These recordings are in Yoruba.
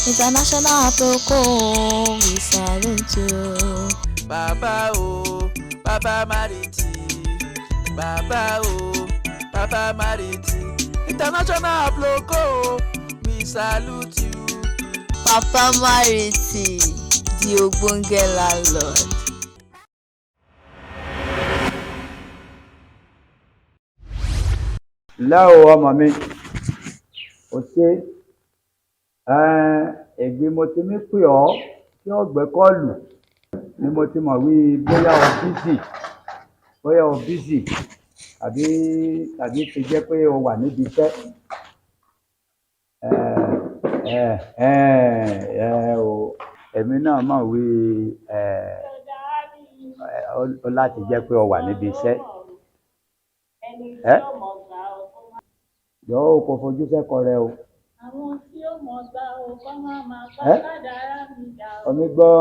International protocol, we salute you. Baba o, Baba Mariti. Baba o, Baba Mariti. International protocol, we salute you. Baba Mariti, the Ogbonge landlord. Láò ọmọ mi, ó ṣe ẹgbẹ́ mo ti mí pè ọ́ kí ọ̀gbẹ́ kọlù ni mo ti mọ̀ wí bóyá o bísì tàbí ti jẹ́ pé o wà níbi iṣẹ́. Èmi náà mọ̀ wí ó láti jẹ́ pé o wà níbi iṣẹ́. Yọ̀ọ́ kò fojú sẹ́kọ̀ọ́ rẹ o. Àwọn tí ó mọ̀ gbà ó kọ́ máa pa kádàrá mi dà o. Omi gbọ́.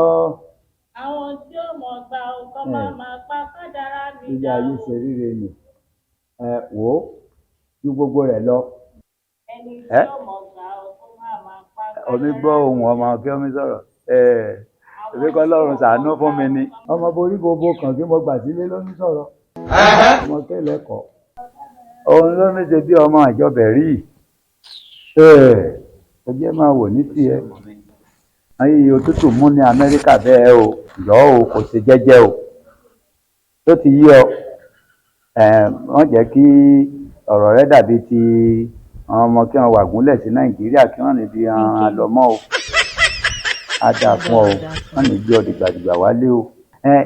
Àwọn tí ó mọ̀ gbà ó kọ́ máa pa kádàrá mi Ilé dà o. ayé ṣe ríre nì. Wò ó ju gbogbo rẹ̀ lọ. Ẹni tí ó mọ̀ gbà ó kọ́ máa pa kádàrá mi dà o. Omi gbọ́ ohùn ọmọ kí omi sọ̀rọ̀. Èmi kọ́ lọ́run ṣàánú fún mi ni. Ọmọ borí gbogbo kan kí mo gbà sílé ló ń sọ̀rọ̀. Ọmọ kẹ́lẹ́kọ̀ọ́. Òun ló ní ṣe bí ọmọ ìjọbẹ̀ rí. Ó jẹ́ máa wò ní tiẹ̀. Ayé òtútù mú ní Amẹ́ríkà bẹ́ẹ̀ o. Yọ̀ọ́ o kò ṣe jẹ́jẹ́ o. Tó ti yí ọ. Wọ́n jẹ́ kí ọ̀rọ̀ rẹ dàbí ti àwọn ọmọ kí wọ́n wà gúnlẹ̀ sí Nàìjíríà kí wọ́n níbi àlọ́mọ́ o. Á dáa fún ọ o. Wọ́n ní gbé ọ dìgbàdìgbà wálé o.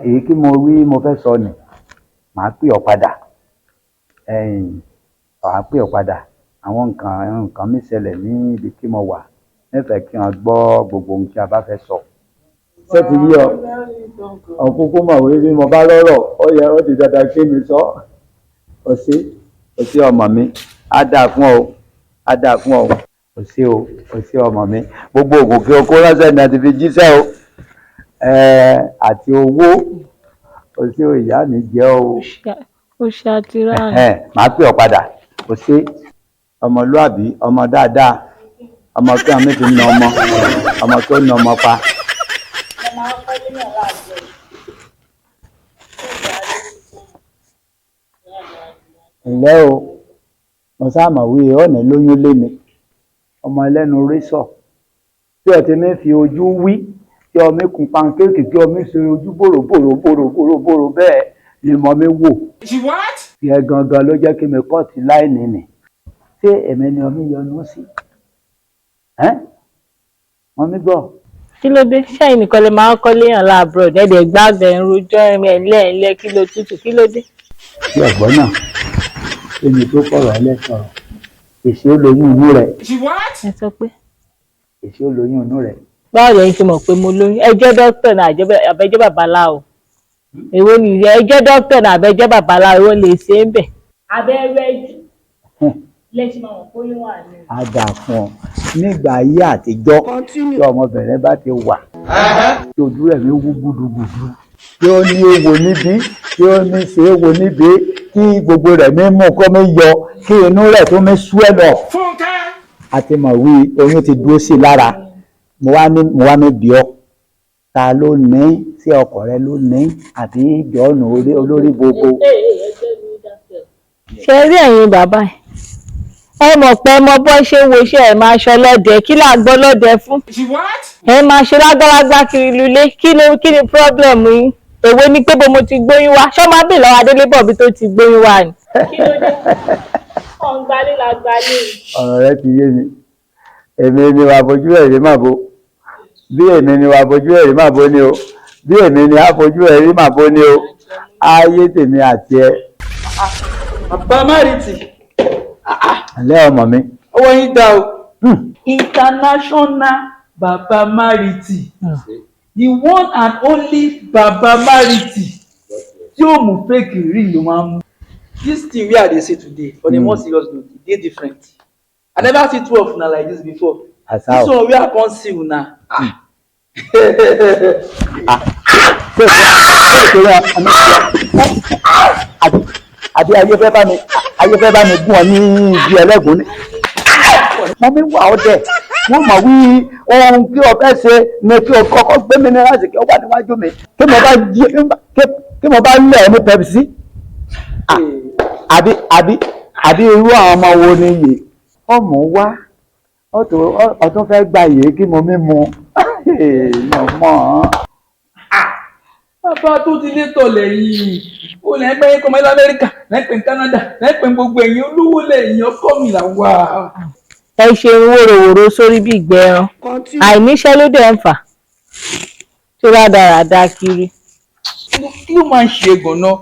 Èyí kí mo wí mo fẹ́ sọ nì. Màá pè ọ padà. Màá pè ọ padà. Àwọn nǹkan mi ṣẹlẹ̀ ní ibi tí mo wà. Nífẹ̀ẹ́ kí wọ́n gbọ́ gbogbo ohun tí a bá fẹ́ sọ. Ṣé ti yí ọ? Ọ̀kúnkún mọ̀wé bí mo bá lọ́rọ̀ ó yẹ ó di dandan kí mi sọ. Ó ṣé ọmọ mi. Á dáa fún ọ. Á dáa fún ọ. Ó ṣé ọmọ mi. Gbogbo ògùn kí o kó ránṣẹ́ ni a ti fi jíṣẹ́ o. Àti owó. Ó ṣé o ìyá mi jẹ́ o. Ó ṣe àtìrá. Màá pè ọ padà. Ó ṣé ọmọlúàbí ọmọ dáadáa. Ọmọ kí wọn méjì na ọmọ tó na ọmọ pa. Ǹlẹ́ o, mo sáàmà wí ọ̀nà lóyún lé mi, ọmọ ẹlẹ́nu rí sọ. Tí ẹ ti mi fi ojú wí, tí ọmọ kùn pankéèkì kí ọmọ ṣe ojú bòròbòrò bẹ́ẹ̀ ni mo mi wò. Fi ẹ gangan ló jẹ́ kí mi kọ́ ti láìní nì. Ṣé èmi ni ọmọ yọnu sí? Wọ́n mi gbọ́. Kí ló dé? Ṣẹ́yìn nìkan lè máa ń kọ́ léèyàn láàbùrọ̀ dẹ́dẹ̀ gbàgbẹ́ ń rojọ́ ẹ̀lẹ́ kí ló tútù kí ló dé? Ṣé ọ̀gbọ́n náà? Èmi tó kọ̀rọ̀ ẹlẹ́sọ̀rọ̀. Èsì olóyún inú rẹ̀. Ẹ sọ pé. Èsì olóyún inú rẹ̀. Báwo lẹ́yìn ti mọ̀ pé mo lóyún? Ẹ jẹ́ dókítà náà àbẹ́jẹ́ babaláwo. Èwo ni ẹ jẹ́ dókítà náà àbẹ́jẹ́ babaláwo èwo lè ṣe ń bẹ̀? Abẹ́rẹ́ jù. Lẹ́sìn máa wọ̀ kóyún wà ní. Á dáa fún ọ. Nígbà ayé àtijọ́ tí ọmọbìnrin bá ti wà, tí ojú rẹ̀ mi wú gúdugùdu, tí ó ní ewo níbí, tí ó ní ṣe ewo níbí, kí gbogbo rẹ̀ mi mú kó mi yọ, kí inú rẹ̀ tó mi sú ẹ̀ lọ. A ti mọ̀ wí oyún ti dúró sí i lára. Mo wá ní bí ọ. Ta ló ní? Ṣé ọkọ rẹ ló ní? Àbí Jọ́ọ̀nù olórí gbogbo? Ṣé rí ẹ̀yin bàbá ẹ̀? Ẹ mọ̀ pé ọmọ bọ́ ṣe wo iṣẹ́ ẹ̀ máa ṣọ lọ́dẹ kí là gbọ́ lọ́dẹ fún. Ẹ máa ṣe lágbálágbá kiri lulẹ̀ kí ni problem yín? Èwo ni pé bó mo ti gbóyún wá ṣọ́ máa bè lọ́wọ́ Adélébọ̀ bí tó ti gbóyún wá ni. Kí ló dé? Ọ̀ngbálé la gbalé. Ọ̀rọ̀ rẹ ti yé mi. Èmi ni wàá fojú ẹ̀rí mà bo. Bí èmi ni wàá fojú ẹ̀rí mà bo ni o. Bí èmi ni á fojú ẹ̀rí mà bo ni o. Ayé tèmi àti ẹ. Baba Mariti. Ǹlẹ́ ọmọ mi. Owó yín dá o. International Baba Mariti. The one and only Baba Mariti. Tí ó mú fake rí ló máa mú. This thing wey I dey say today on a more serious note, e dey different. I never see two of una like this before. This one wey I come see una. Àbí ayé fẹ́ bá mi gún ọ ní ibi ẹlẹ́gùn ní. Mo mi wà ọ́ dẹ̀. wọ́n mọ̀ wí ohun kí o fẹ́ ṣe ni kí o kọ́kọ́ gbé minerals kí o wà níwájú mi kí mo bá lẹ̀ ní Pepsi àbí irú àwọn ọmọ wo ni yìí ọmọ wá ọtún fẹ́ gbà yìí kí mo mímu mọ̀. Bàbá tó ti lé tọ̀lẹ̀ yìí ó lẹ́ pẹ́ kọ́mọ ilẹ̀ Amẹ́ríkà lẹ́pẹ̀ Canada lẹ́pẹ̀ gbogbo ẹ̀yìn olówó lẹ́yìn ọkọ mi là wà. Ẹ ṣe wóróworó sórí bí ìgbẹ́ ẹran àìníṣẹ́ ló dẹ̀ ń fà tó rádaràda kiri. Kí ló máa ń ṣe gan-an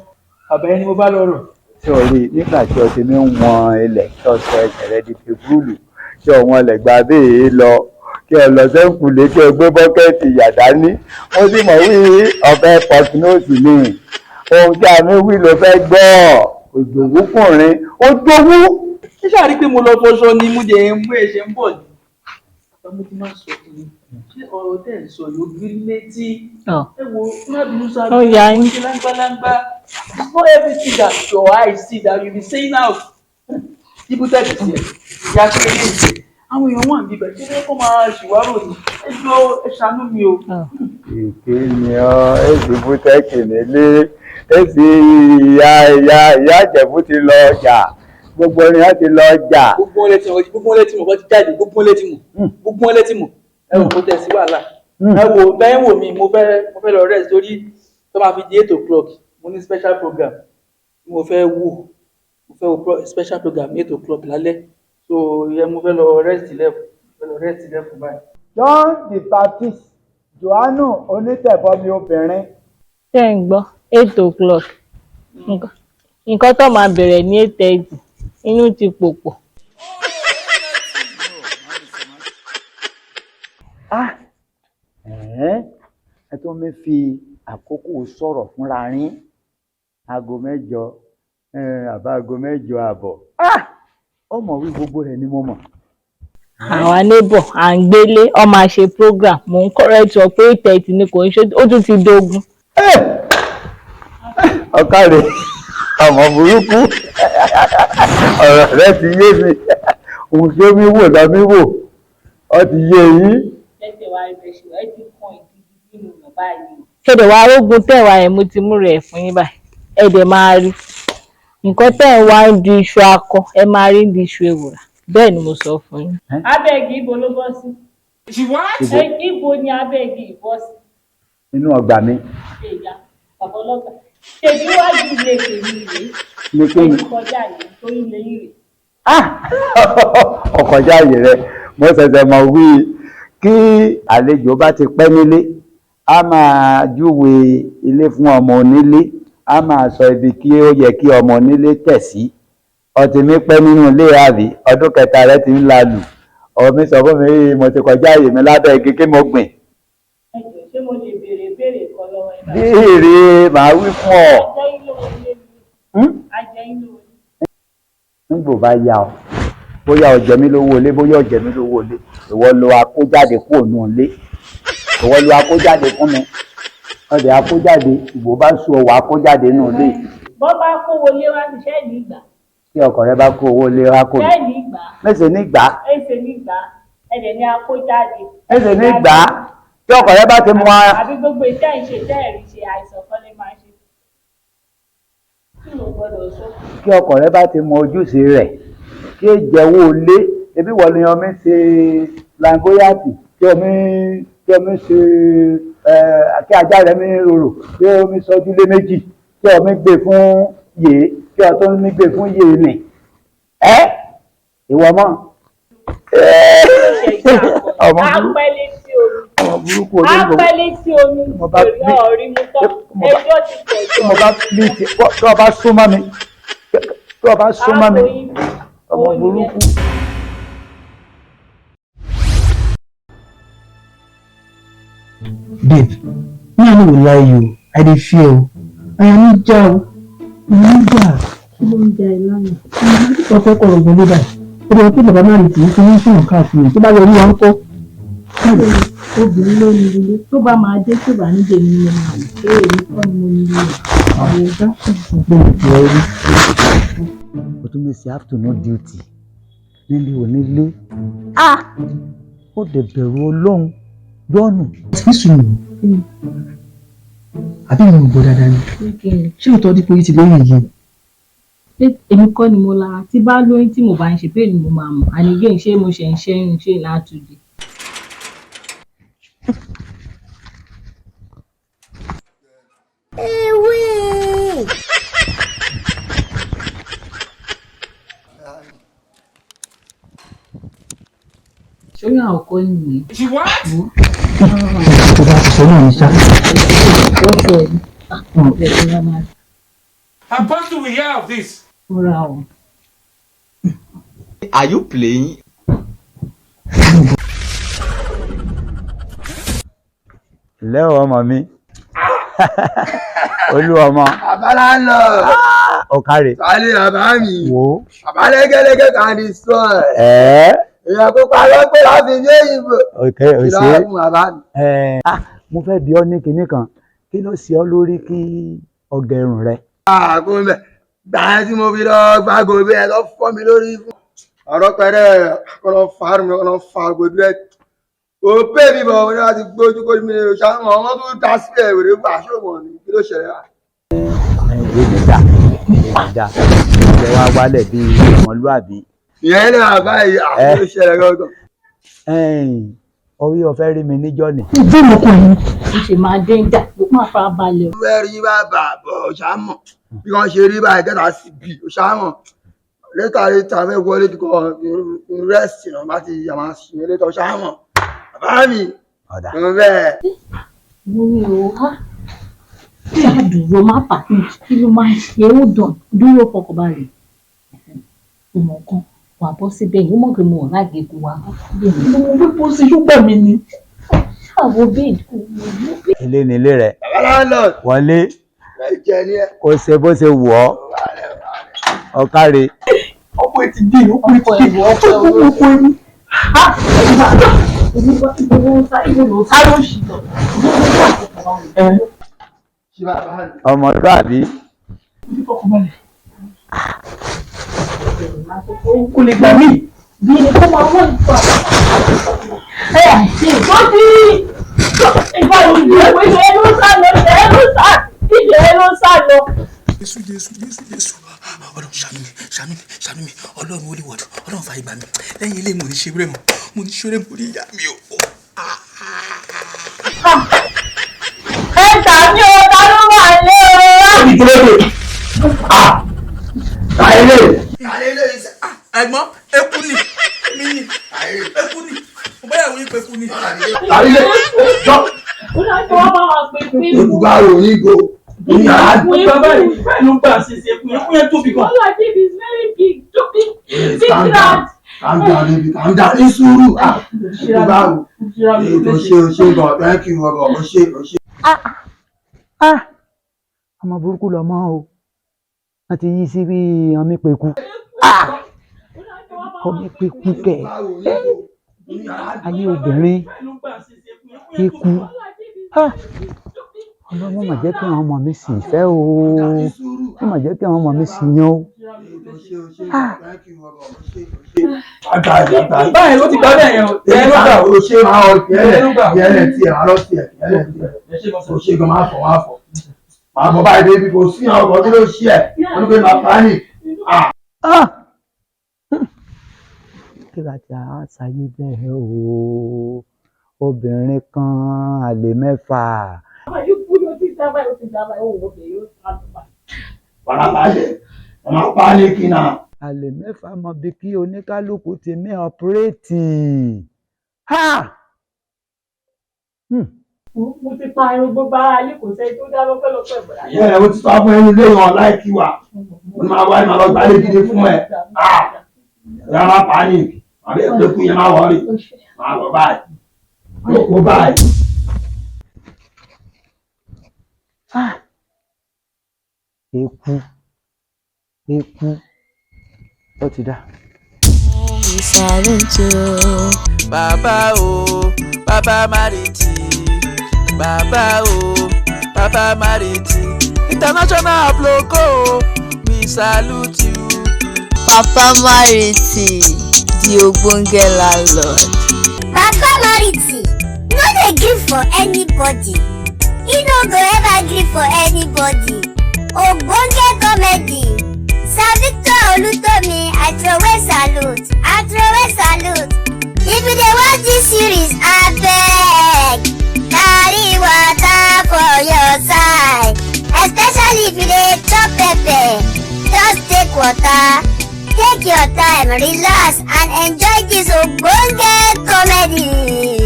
bàbá ẹni mo bá lọ́rọ̀. Sọ̀rí nígbà tí ọtí mi ń wọn ilẹ̀ tí ọ̀sẹ̀ ẹsẹ̀ rẹ di pẹ̀búrúlù tí ọ̀wọ́n ilẹ̀ gba bẹ́ẹ̀ lọ kí ẹ lọ sẹ́ńkùlé kí ẹ gbé bọ́kẹ́ẹ̀tì yàdá ní wọ́n sì mọ̀ wí ọ̀fẹ́ pọtinóòsì ni ohun tí a mi wí ló fẹ́ gbọ́ òjòwúkùnrin ó jowú. Ṣé ṣáà rí pé mo lọ fọṣọ ni mo jẹ mú ẹ̀ṣẹ̀ ń bọ̀ ni. Bàbá mo ti máa sọ fún mi ṣé ọ̀rọ̀ tẹ̀ ń sọ yóò gbé létí. Ẹ wo má bínú sáà bí wọ́n ṣe láńgbáláńgbá. It's not everything that your eyes see that you be saying out. People tell you say ìyá kí lè ṣe àwọn èèyàn wà níbẹ̀ ṣé ní kó máa ṣìwárò ní ẹjọ́ ẹ ṣàánú mi o. Èké ni ọ́ èsì bútẹ́kì nílé èsì ìyá Ìjẹ̀bú ti lọ ọjà gbogbo ènìyàn ti lọ ọjà. Gbogbo wọn létí mọ̀ bọ́ ti jáde gbogbo wọn létí mọ̀ ẹ wò kó tẹ̀ sí wàhálà. Ẹ wò bẹ́ẹ̀ wò mí mo fẹ́ lọ rest torí tó máa fi di 8 o'clock mo ní special program mo fẹ́ wo special program 8 o'clock lálẹ́ so yẹ mo fẹ́ lọ rest lẹ́fù báyìí. John the Baptist Jòhánù onítẹ̀bọmi obìnrin. Ṣé ń gbọ́ 8 o'clock nǹkan tó máa bẹ̀rẹ̀ ní 8:30 inú ti pòpọ̀. Ẹ tó mi fi àkókò sọ̀rọ̀ fúnra rín aago 8 àbá aago 8:30 ọmọ wí gbogbo rẹ̀ ni mo mọ̀. Àwa neighbor à ń gbélé ọmọ àṣe program mò ń correct ọ pé 8:30 ni kò ń ṣe ó tún ti dogun. Ọ̀kàrẹ̀ ọmọ burúkú ọ̀rọ̀ rẹ ti yé mi òun tí ó mi wò lọ mi wò ọ ti yé yín. Ẹsẹ̀ wa ibẹ̀ ṣe ẹ ti kàn ìdí nínú bàbá yìí. Kéde wa arógun tẹ̀wá ẹ̀ mo ti mú rẹ̀ fún yín báyìí ẹ dẹ̀ máa rí nǹkan tẹ̀ ń wá ń di iṣu akọ ẹ máa rí ń di iṣu ewùrà bẹ́ẹ̀ ni mo sọ fún yín. Abẹ́ẹ̀gì ibo ló bọ́ sí? Ibo ni abẹ́ẹ̀gì ìbọ́ sí? Inú ọgbà mi. Ìyá bàbá ọlọ́gbà ṣèbí wájú ilé tèmi rèé Ní kí ni? kọjá yìí tó ilé yìí rèé. Ọkọjá yìí rẹ mo ṣẹ̀ṣẹ̀ mọ̀ wí kí àlejò bá ti pẹ́ nílé a máa júwe ilé fún ọmọ onílé a máa sọ ibi kí ó yẹ kí ọmọ onílé tẹ̀ sí. Ọtí mi pẹ́ nínú ilé àbí ọdún kẹta rẹ ti ń lalù ọmọ mi sọ fún mi mo ti kọjá àyè mi lábẹ́ igi kí mo gbìn. Ẹ jọ̀ọ́ ṣé mo lè béèrè kan lọ́wọ́ ẹ báyìí? Béèrè màá wí fún ọ. Ajẹ́yìn lówó ilé. Nígbò bá yá ọ bóyá o jẹ mí lówó ilé bóyá o jẹ mí lówó ilé ìwọ lo akójáde kúrò nù ilé ìwọ lo akójáde fún mi ọdẹ akójáde ìbò bá sú ọwọ́ akójáde nù ilé. Bọ́ bá kówó lé wá sí ṣẹ́ẹ̀lì ìgbà. Tí ọkọ rẹ bá kó owó lé wá kò ní. Ṣẹ́ẹ̀lì ìgbà. Mẹ́sẹ̀ nígbà. Ẹsẹ̀ nígbà ẹ̀dẹ̀ ní akójáde. Mẹ́sẹ̀ nígbà tí ọkọ rẹ bá ti mú wa. Àbí gbogbo iṣẹ́ ìṣe tẹ́ẹ̀rí ṣe àìsàn kan lè máa ṣe. Kí ló gbọ́dọ̀ sọ? Kí ọkọ rẹ bá ti mọ ojúṣe rẹ̀ kí ó jẹ́wọ́ lé ebi wọlé ọmọ ṣe langoyati kí ọmọ ṣe kí ajá rẹ mi rorò kí ọmọ sọjú lé méjì kí ọmọ gbé fún yèé kí ọtọ́ mi gbé fún yèé nì ìwọ mọ́. Ọmọ burúkú olóńgbò apẹ́lẹ́ tí omi ọ̀rí mu tán ẹjọ́ ti pọ̀ jù. Tí ọba súnmọ́ mi ọmọ burúkú. Babe, me I no go lie you, I dey fear o. Àyà mi já o, ìlú jà. Kí ló ń ja ìlànà? Ìlú ọ̀fẹ́ kọ̀rọ̀ gbọ́n lé báyìí. Ó dẹ̀ kí bàbá máa rìn tì í fi ní sùn káàkiri tó bá yọ orí wa ń kọ́. Obìnrin ló ní ilé tó bá máa dé tó bá níjẹ ní ilé máa wò pé èmi kọ́ ni mo ní ilé àwọn ọ̀gá Sọ pé ìjọ orí. O tún mi ṣe afternoon duty nílé onílé. ó dẹ̀ bẹ̀rù Ọlọ́run lọ́nù. Nísùnù. Àbí mi ò gbọ́ dáadáa ni. Ṣé òótọ́ dípò yìí ti lóyún yìí? Èmi kọ́ ni mo lára tí bá lóyún tí mo bá ń ṣe pé ni mo máa mọ̀ ànígé ṣé mo ṣe ń ṣẹ́yìn ṣé látúndì. Ṣóyún àwòkọ́ nìyẹn. Tó bá ti sọ náà ní sá. How about do we hear of this? Are you playing? Lẹ́wọ̀ ọmọ mi. Olú ọmọ. Abala lọ. Ọ̀kàrẹ̀. Sálí bàbá mi. Wo. Abalẹ́gẹ́lẹ́gẹ́ kan ní sọ. Èèyàn kó parọ́ pé láti ní òyìnbó. Okay, o ṣe. Ìlànà bàbá mi. Mo fẹ́ bi ọ́ ní kinní kan. Kí ló ṣe ọ́ lórí kí ọgẹ irun rẹ? Kó mẹ́. Gbà tí mo fi lọ gbàgbọ́ bí ẹ lọ fọ́ mi lórí fún. Ọ̀rọ̀ pẹ̀rẹ́ kọ́ lọ fa mi kọ́ lọ fa gbòdú ẹ̀. Kò pé mi bọ̀ wọ́n láti gbójú kó mi lè ṣàwọn ọmọ tó dá sílẹ̀ wèrè fún àṣọ̀mọ̀ ni kí ló ṣẹlẹ̀ wá. Èmi dà. Ìjẹ́ wa wálẹ̀ bí ọmọlúàbí. Ìyẹn náà báyìí àti ló ṣẹlẹ̀ gángan. Orí ọ̀fẹ́ rí mi níjọ́ ni. Ìdí mo kàn ní. Mo ṣe máa dé ń dà ló máa fara balẹ̀. Mo fẹ́ rí bàbá bọ̀ ṣámọ̀ bí wọ́n ṣe rí báyìí kẹta sí bí ṣámọ̀ létà fẹ́ wọlé kíkọ́ rẹ́sì náà bá ti yàmá sí mi létà ṣámọ̀ bàbá mi mo bẹ́ẹ̀. Mo ní o ṣáàdùrọ̀ má pàtó kí ló máa ṣe ó dàn dúró fọkànbalẹ̀. Ìmọ̀ kan wà bọ́ síbẹ̀ yìí ó mọ̀ pé mo wà láàgé kó wa. Mo wí bó ṣe ṣúgbà mi ni. Àwọn bẹ́ẹ̀ kò wọ́n. Ilé ni ilé rẹ̀. landlord. Wọlé. Ẹ̀jẹ̀ ni ẹ. Kò ṣe bó ṣe wù ọ́. Ọ̀kàrẹ̀. Ọkọ ẹ ti dé, ọkọ ẹ ti dé. Ọkọ ẹ ni. Ọmọlúàbí. Kò lè gbà mí. Bí ẹni tó máa wọ́n ìgbà. Ìjẹ́ ló sá lọ. Jésù. Ọlọ́run ṣàánú mi. Ọlọ́run wọlé wọ̀dù. Ọlọ́run fa ìgbà mi. Lẹ́yìn ilé mo ní ṣe rẹ̀ mọ́. Mo ní ṣe rẹ̀ mo ní ìyá mi o. Ẹ tà mí o, ta ló wà lé o? Ìtúrẹ́dẹ̀. Kàlélé ṣe. Ẹ̀gbọ́n, eku ni. Mi ni. Eku ni. Mo bá yàwó yín pé eku ni. Kàlélé jọ. Ó náà tí wọ́n bá wà pé pé. Olùgbà ròyìn go. Bàbá yìí báyìí ló ń gbà ṣe ṣe ẹkùn yẹn tóbi gan. All I did is very big, big rat. Calm down, ní sùúrù. Olùgbà rò. O ṣe gan, thank you ọ̀rọ̀, o ṣe. Ọmọ burúkú lọmọ o. Wọ́n ti yí sí bí ọmọ Peku. Ọmọ Peku kẹ̀. Ayé obìnrin. Peku. Ọlọ́run má jẹ́ kí àwọn ọmọ mi sì fẹ́ o. Ó má jẹ́ kí àwọn ọmọ mi sì yan o. Báyìí ló ti gbá bẹ́ẹ̀ yẹn o. Ẹ ló gbà o ṣe máa ọ yẹlẹ̀ tí ẹ̀ alọ́ tí ẹ̀ yẹlẹ̀ o ṣe gan máa fọ̀. Màá bọ̀ báyìí débi kò sí àwọn ọkọ̀ tí ló ṣí ẹ̀ wọ́n ní pé máa panic. Kí la ti àṣàyè bẹ́ẹ̀ o. Obìnrin kan àlè mẹ́fà. Farabalẹ̀, ọmọ panic náà. Àlè mẹ́fà mọ bí kí oníkálukú ti mí ọ̀pẹ́rẹ́tì. Mo ti pa irun gbogbo ara yìí kò sẹ́ni tó dá lọ́pẹ́lọpẹ́ bọ̀dá. Ìyá ẹ̀ o ti sọ fún ẹni lé wọn láìkí wa. Mo máa wá ìmọ̀ lọ gbálẹ̀ gidi fún ẹ. Ìyá máa panic. Àbí ẹgbẹ́ kú yẹn máa wọrí. Máa lọ báyìí. Lóko báyìí. Eku. Ó ti dá. Baba o, Baba Mariti. Baba o, Baba Mariti. International logo, we salute you. Baba Mariti, the ogbonge landlord. Baba Mariti no dey gree for anybody. He no go ever gree for anybody. Ogbonge comedy. Sir Victor Olutomi, I throway salute. If you dey watch this series, abeg carry water for your side. Especially if you dey chop pepper, just take water, take your time, relax and enjoy this ogbonge comedy.